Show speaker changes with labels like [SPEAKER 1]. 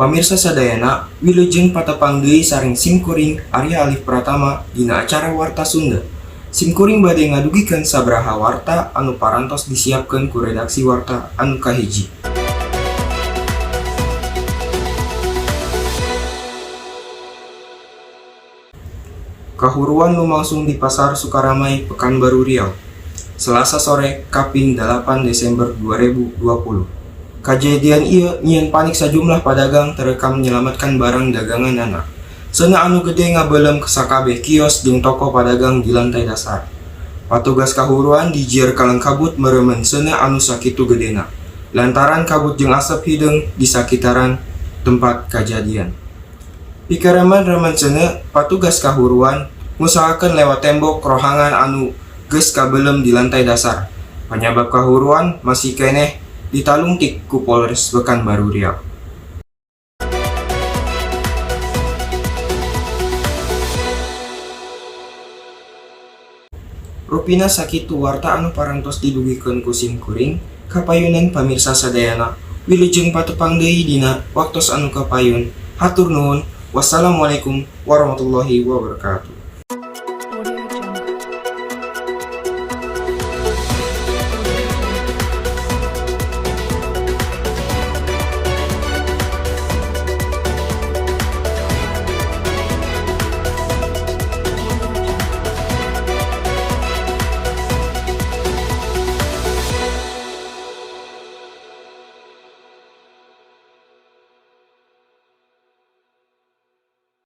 [SPEAKER 1] Pamirsa sadayana, wilujeng patepang deui saring simkuring Arya Alif Pratama dina acara Warta Sunda. Simkuring bade ngadugikeun sabraha warta anu parantos disiapkeun ku redaksi warta anu kahiji. Kahuruan lumangsung di Pasar Sukaramai, Pekanbaru Riau, Selasa sore, Kaping 8 Desember 2020. Kejadian ieu nyieun panik sajumlah padagang terekam menyelamatkan barang dagangan anak. Seuneu anu gede ngabeulem sakabeh kios jeung toko padagang di lantai dasar. Patugas kahuruan dijieun kalengkabut meureumeuh seuneu anu sakitu gedena, lantaran kabut jeung asap hideung di sakitaran tempat kejadian. Pikereman seuneu, patugas kahuruan ngusahakeun lewat tembok rohangan anu geus kabeulem di lantai dasar. Panyabab kahuruan masih keneh ditalungtik ku Polres Pekanbaru Riau. Rupina sakitu warta anu parantos didugikeun ku simkuring kapayunan pamirsa sadayana, wilujeng patepang deui dina waktos anu kapayun. Hatur nuhun. Wassalamualaikum warahmatullahi wabarakatuh.